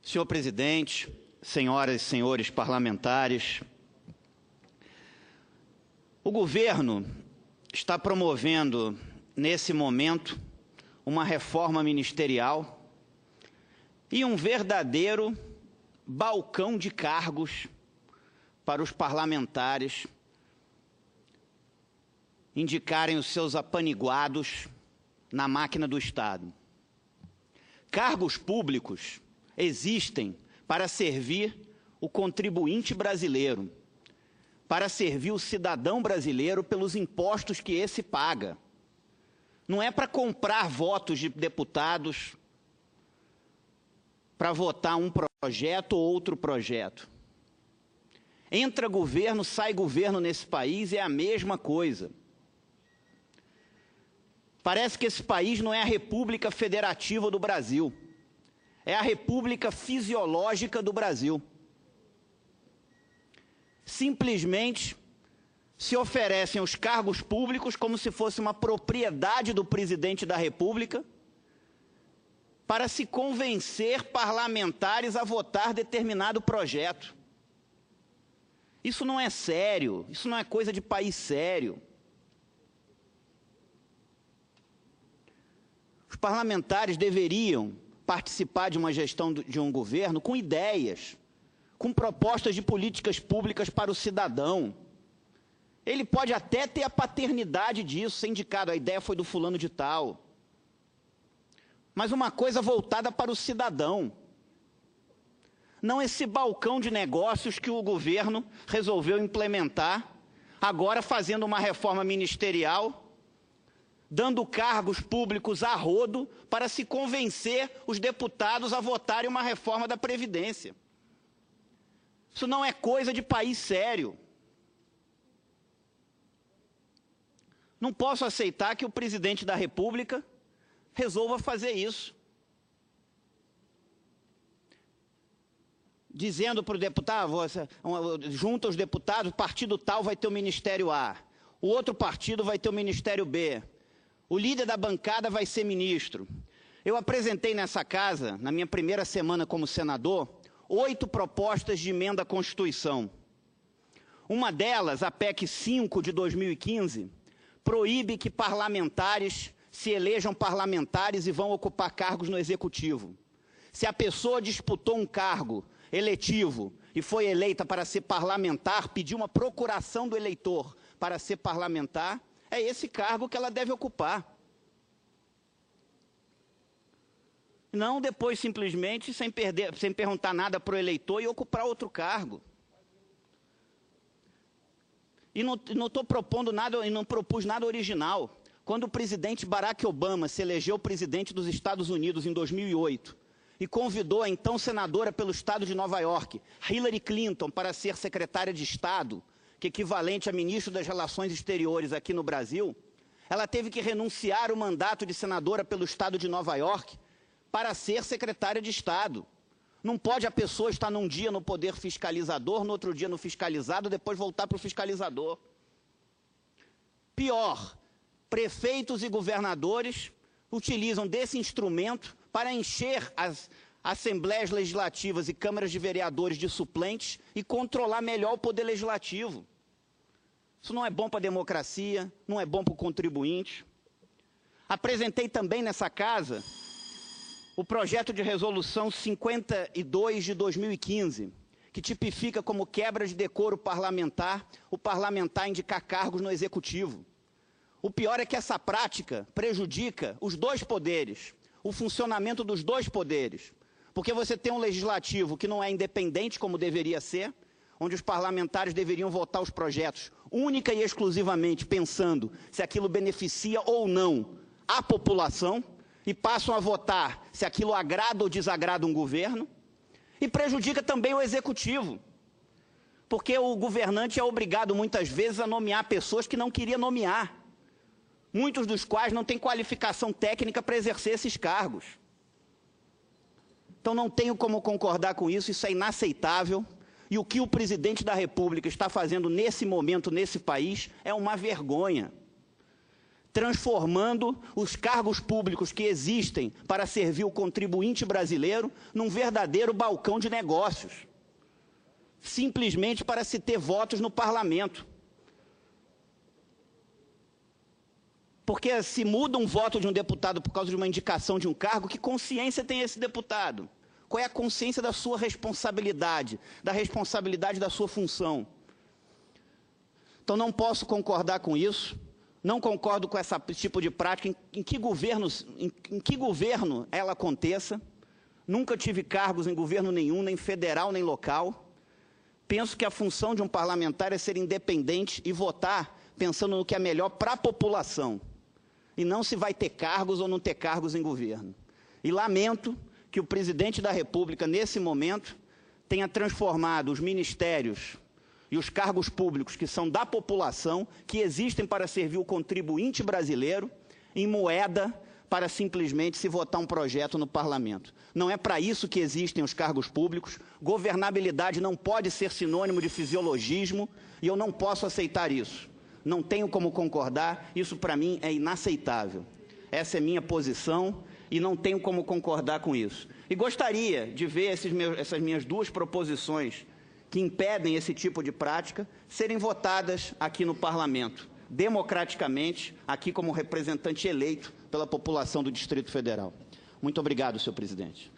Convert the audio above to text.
Senhor presidente, senhoras e senhores parlamentares, o governo está promovendo, nesse momento, uma reforma ministerial e um verdadeiro balcão de cargos para os parlamentares indicarem os seus apaniguados na máquina do Estado. Cargos públicos existem para servir o contribuinte brasileiro, para servir o cidadão brasileiro pelos impostos que esse paga. Não é para comprar votos de deputados para votar um projeto ou outro projeto. Entra governo, sai governo nesse país, é a mesma coisa. Parece que esse país não é a República Federativa do Brasil. É a República Fisiológica do Brasil. Simplesmente se oferecem os cargos públicos como se fosse uma propriedade do presidente da República para se convencer parlamentares a votar determinado projeto. Isso não é sério, isso não é coisa de país sério. Os parlamentares deveriam participar de uma gestão de um governo com ideias, com propostas de políticas públicas para o cidadão. Ele pode até ter a paternidade disso, ser indicado, a ideia foi do fulano de tal. Mas uma coisa voltada para o cidadão. Não esse balcão de negócios que o governo resolveu implementar, agora fazendo uma reforma ministerial, dando cargos públicos a rodo para se convencer os deputados a votarem uma reforma da Previdência. Isso não é coisa de país sério. Não posso aceitar que o presidente da República resolva fazer isso. Dizendo para o deputado, junta os deputados, o partido tal vai ter o Ministério A, o outro partido vai ter o Ministério B, o líder da bancada vai ser ministro. Eu apresentei nessa casa, na minha primeira semana como senador, 8 propostas de emenda à Constituição. Uma delas, a PEC 5 de 2015, proíbe que parlamentares se elejam parlamentares e vão ocupar cargos no Executivo. Se a pessoa disputou um cargo eletivo e foi eleita para ser parlamentar, pediu uma procuração do eleitor para ser parlamentar, é esse cargo que ela deve ocupar. Não depois simplesmente, sem perguntar nada para o eleitor, e ocupar outro cargo. E não estou propondo nada, e não propus nada original. Quando o presidente Barack Obama se elegeu presidente dos Estados Unidos em 2008 e convidou a então senadora pelo estado de Nova York, Hillary Clinton, para ser secretária de Estado, que é equivalente a ministro das Relações Exteriores aqui no Brasil, ela teve que renunciar o mandato de senadora pelo estado de Nova York para ser secretária de Estado. Não pode a pessoa estar num dia no poder fiscalizador, no outro dia no fiscalizado, depois voltar para o fiscalizador. Pior, prefeitos e governadores utilizam desse instrumento para encher as assembleias legislativas e câmaras de vereadores de suplentes e controlar melhor o poder legislativo. Isso não é bom para a democracia, não é bom para o contribuinte. Apresentei também nessa casa o projeto de resolução 52 de 2015, que tipifica como quebra de decoro parlamentar o parlamentar indicar cargos no Executivo. O pior é que essa prática prejudica os dois poderes, o funcionamento dos dois poderes, porque você tem um legislativo que não é independente como deveria ser, onde os parlamentares deveriam votar os projetos única e exclusivamente pensando se aquilo beneficia ou não a população, e passam a votar se aquilo agrada ou desagrada um governo, e prejudica também o Executivo, porque o governante é obrigado muitas vezes a nomear pessoas que não queria nomear, muitos dos quais não têm qualificação técnica para exercer esses cargos. Então não tenho como concordar com isso, isso é inaceitável, e o que o presidente da República está fazendo nesse momento, nesse país, é uma vergonha. transformando os cargos públicos que existem para servir o contribuinte brasileiro num verdadeiro balcão de negócios, simplesmente para se ter votos no parlamento. Porque se muda um voto de um deputado por causa de uma indicação de um cargo, que consciência tem esse deputado? Qual é a consciência da sua responsabilidade, da responsabilidade da sua função? Então não posso concordar com isso, não concordo com esse tipo de prática, em que governo ela aconteça. Nunca tive cargos em governo nenhum, nem federal, nem local. Penso que a função de um parlamentar é ser independente e votar pensando no que é melhor para a população, e não se vai ter cargos ou não ter cargos em governo. E lamento que o presidente da República, nesse momento, tenha transformado os ministérios e os cargos públicos que são da população, que existem para servir o contribuinte brasileiro, em moeda para simplesmente se votar um projeto no parlamento. Não é para isso que existem os cargos públicos. Governabilidade não pode ser sinônimo de fisiologismo, e eu não posso aceitar isso. Não tenho como concordar, isso para mim é inaceitável. Essa é minha posição e não tenho como concordar com isso. E gostaria de ver essas minhas duas proposições que impedem esse tipo de prática serem votadas aqui no parlamento, democraticamente, aqui como representante eleito pela população do Distrito Federal. Muito obrigado, senhor presidente.